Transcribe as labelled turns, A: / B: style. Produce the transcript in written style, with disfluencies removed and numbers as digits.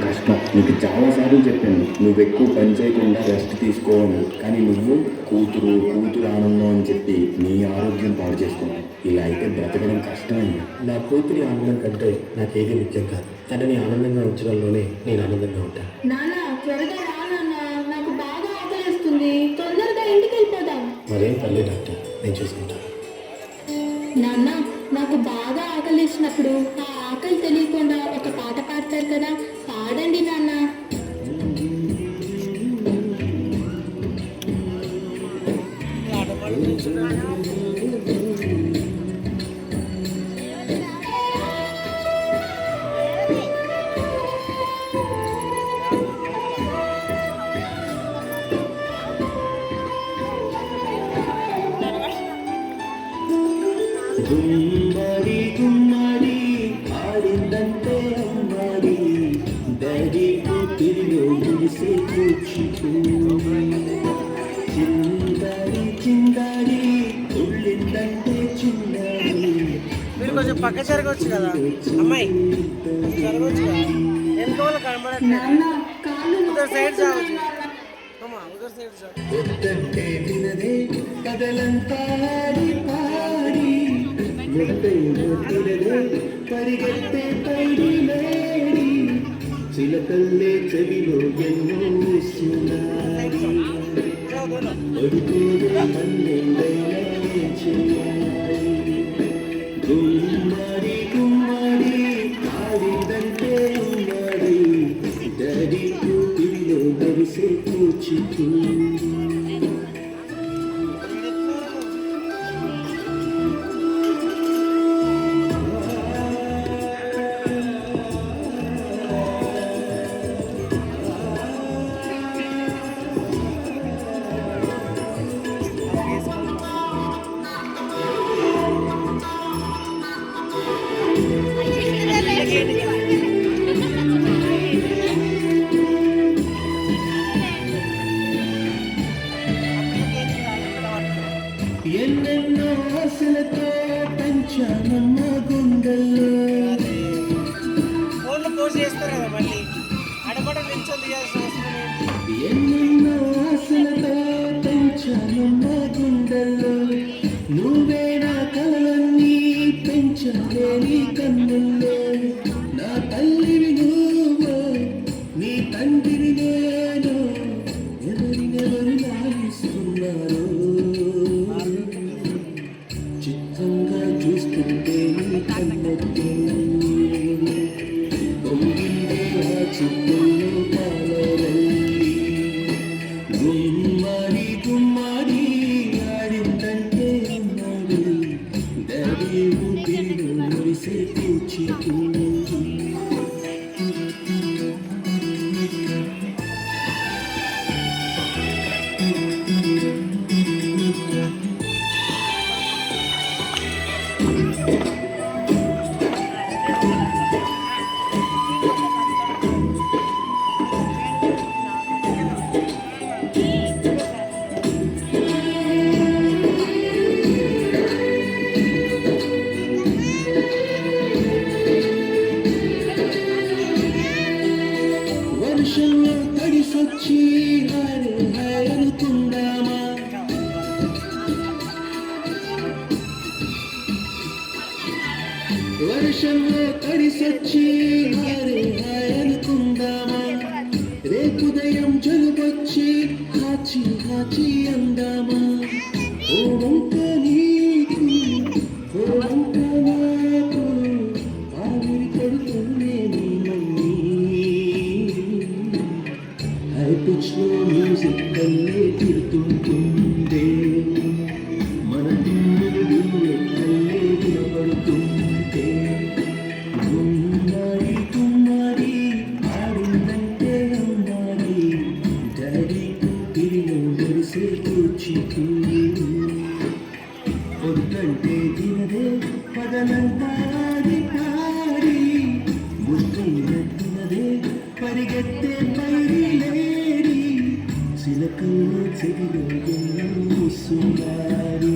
A: కష్టం. నీకు చాలాసార్లు చెప్పాను నువ్వు ఎక్కువ పని చేయకుండా రెస్ట్ తీసుకోవాలి, కానీ నువ్వు కూతురు ఆనందం అని చెప్పి నీ ఆరోగ్యం పాడు చేసుకున్నావు. ఇలా అయితే బ్రతకడం కష్టమైంది.
B: నా కూతురి ఆనందం కంటే నాకేది ముఖ్యం కాదు. తనని ఆనందంగా ఉంచడంలోనే నేను ఆనందంగా ఉంటాను.
C: నాన్న త్వరగా రా నాన్న, నాకు బాగా ఆకలిస్తుంది. తొందరగా ఇంటికి వెళ్ళిపోదాం.
B: మరేం పర్లేదు డాక్టర్, నేను చూసుకుంటాను.
C: నాన్న నాకు బాగా ఆకలిసినప్పుడు ఆ ఆకలి తెలియకుండా ఒక పాట పాడతారు కదా, పాడండి నాన్న.
A: గుమ్మడి గుమ్మడి ఆడిందంటే అమ్మడి డాడీ కూతురిలో గుడిసే కూర్చుకుంది. చిందాడి చిందాడి తుళ్ళిందంటే చిన్నాడి.
D: మీరు కొంచెం పక్క జరగవచ్చు కదా అమ్మాయి, జరగవచ్చు కదా. వెనుకోవాలి కనబడట్లేదు. సైడ్ జావచ్చు అమ్మా, ఉదర్ సైడ్
A: వద్దంటే వినదే కదలంతాడి పాడి, పరిగెత్తే పైడి లేడి, చిలకల్లే చెవిలో ఎన్నో సునాడి, అడుగుదే మన్నెండైనా చేయాలి. గుమ్మడి గుమ్మడి ఆడిందంటే ఉన్నాడి డాడీ కూతురిలో గరిసే కూర్చుకుంది. ఎన్నెన్నో ఆశలతో పెంచానమ్మ గుండెల్లో.
D: ఫోన్లో పోస్ట్ చేస్తారు కదా మళ్ళీ అడగడం నిల్చొని తీయాల్సిన అవసరం ఏంటి?
A: ఎన్నెన్నో ఆశలతో పెంచానమ్మ గుండెల్లో, నువ్వే నా కలలన్నీ పెంచాలే నీ కన్నుల్లో. నా తల్లివి నువ్వు, నీ తండ్రిని నేను, ఎవరినెవరు లాగిస్తున్నారు. చిత్తంగా చూస్తుంటే నీ కన్నెత్తి పొంగిందే ఆ చిత్తంలో పాలవల్లి. గుమ్మడి గుమ్మడి ఆడిందంటే ఉన్నాడు డాడీ ఊపిరిలో మురిసే కూర్చుకుంది. వర్షంలో తడిసొచ్చి హాయ్ హాయ్ అనుకుందామా, వర్షంలో తడిసొచ్చి హాయ్ హాయ్ అనుకుందామా, రేపుదయం జలుబొచ్చి హాచి హాచి అందామా. ఓ వంక నీకు ఓ వంక నాకు ఆవిరి కొడుతూనే నీ మమ్మీ. హై పిచ్లో మ్యూజిక్ కల్లే తిరుగుతుంటే, మన దిమ్ములు కల్లే వినపడుతుంటే. గుమ్మడి గుమ్మడి ఆడిందంటే అమ్మాడి డాడీ కూతురిలో గరిసే కూర్చుకుంది. పొద్దంటే తినదే పగలంతాడి పాడి, ముద్దైనట్టున్నదే పరిగెత్తే పైడి లేడి, చిలకల్లో చెవిలో ఎన్నో సునాడి.